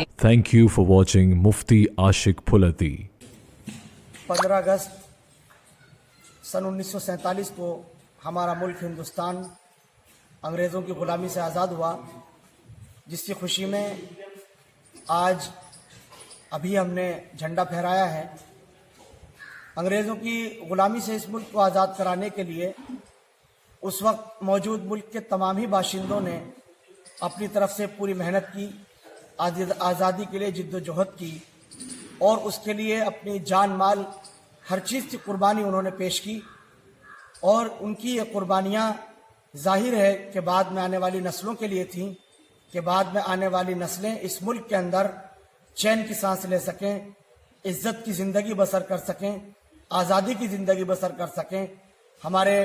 Thank you for watching Mufti Ashik Phulati. 15 अगस्त सन 1947 को हमारा मुल्क हिंदुस्तान अंग्रेज़ों की ग़ुलामी से आज़ाद हुआ, जिसकी खुशी में आज अभी हमने झंडा फहराया है। अंग्रेज़ों की ग़ुलामी से इस मुल्क को आज़ाद कराने के लिए उस वक्त मौजूद मुल्क के तमाम ही बाशिंदों ने अपनी तरफ से पूरी मेहनत की, आज़ादी के लिए जिद्दोजहद की और उसके लिए अपनी जान माल हर चीज़ की कुर्बानी उन्होंने पेश की। और उनकी ये कुर्बानियाँ ज़ाहिर है कि बाद में आने वाली नस्लों के लिए थीं, कि बाद में आने वाली नस्लें इस मुल्क के अंदर चैन की सांस ले सकें, इज़्ज़त की ज़िंदगी बसर कर सकें, आज़ादी की ज़िंदगी बसर कर सकें। हमारे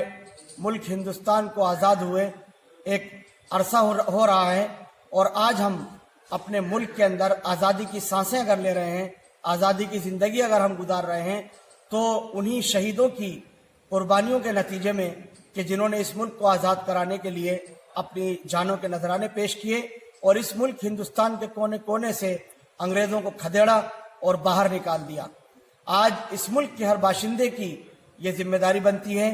मुल्क हिंदुस्तान को आज़ाद हुए एक अरसा हो रहा है और आज हम अपने मुल्क के अंदर आज़ादी की सांसें अगर ले रहे हैं, आज़ादी की ज़िंदगी अगर हम गुजार रहे हैं, तो उन्हीं शहीदों की कुर्बानियों के नतीजे में कि जिन्होंने इस मुल्क को आज़ाद कराने के लिए अपनी जानों के नजराने पेश किए और इस मुल्क हिंदुस्तान के कोने कोने से अंग्रेज़ों को खदेड़ा और बाहर निकाल दिया। आज इस मुल्क के हर बाशिंदे की ये जिम्मेदारी बनती है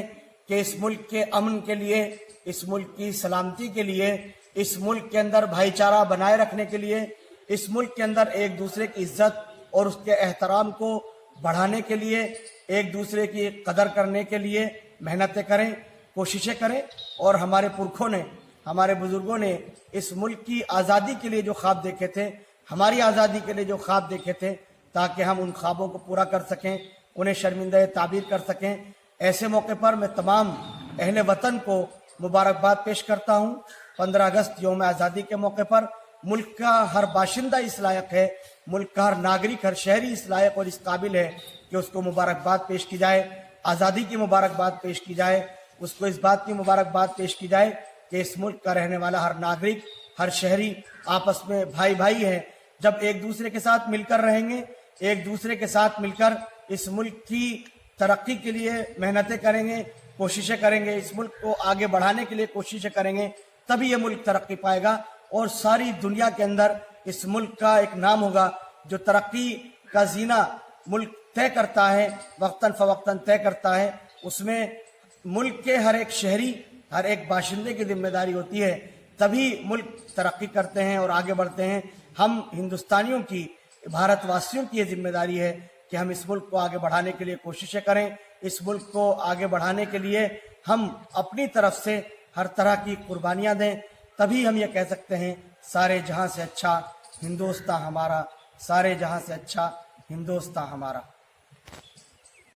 कि इस मुल्क के अमन के लिए, इस मुल्क की सलामती के लिए, इस मुल्क के अंदर भाईचारा बनाए रखने के लिए, इस मुल्क के अंदर एक दूसरे की इज्जत और उसके एहतराम को बढ़ाने के लिए, एक दूसरे की कदर करने के लिए मेहनतें करें, कोशिशें करें। और हमारे पुरखों ने, हमारे बुजुर्गों ने इस मुल्क की आज़ादी के लिए जो ख्वाब देखे थे, हमारी आज़ादी के लिए जो ख्वाब देखे थे, ताकि हम उन ख्वाबों को पूरा कर सकें, उन्हें शर्मिंदा ताबीर कर सकें। ऐसे मौके पर मैं तमाम अहले वतन को मुबारकबाद पेश करता हूँ। 15 अगस्त यौम आज़ादी के मौके पर मुल्क का हर बाशिंदा इस लायक है, मुल्क का हर नागरिक, हर शहरी इस लायक और इस काबिल है कि उसको मुबारकबाद पेश की जाए, आज़ादी की मुबारकबाद पेश की जाए, उसको इस बात की मुबारकबाद पेश की जाए कि इस मुल्क का रहने वाला हर नागरिक, हर शहरी आपस में भाई भाई है। जब एक दूसरे के साथ मिलकर रहेंगे, एक दूसरे के साथ मिलकर इस मुल्क की तरक्की के लिए मेहनतें करेंगे, कोशिशें करेंगे, इस मुल्क को आगे बढ़ाने के लिए कोशिशें करेंगे, तभी ये मुल्क तरक्की पाएगा और सारी दुनिया के अंदर इस मुल्क का एक नाम होगा। जो तरक्की का जीना मुल्क तय करता है, वक्तन फवक्तन तय करता है, उसमें मुल्क के हर एक शहरी, हर एक बाशिंदे की जिम्मेदारी होती है, तभी मुल्क तरक्की करते हैं और आगे बढ़ते हैं। हम हिंदुस्तानियों की, भारतवासियों की ये जिम्मेदारी है कि हम इस मुल्क को आगे बढ़ाने के लिए कोशिशें करें। इस मुल्क को आगे बढ़ाने के लिए हम अपनी तरफ से हर तरह की कुर्बानियां दें, तभी हम ये कह सकते हैं सारे जहां से अच्छा हिंदुस्तान हमारा, सारे जहां से अच्छा हिंदुस्तान हमारा।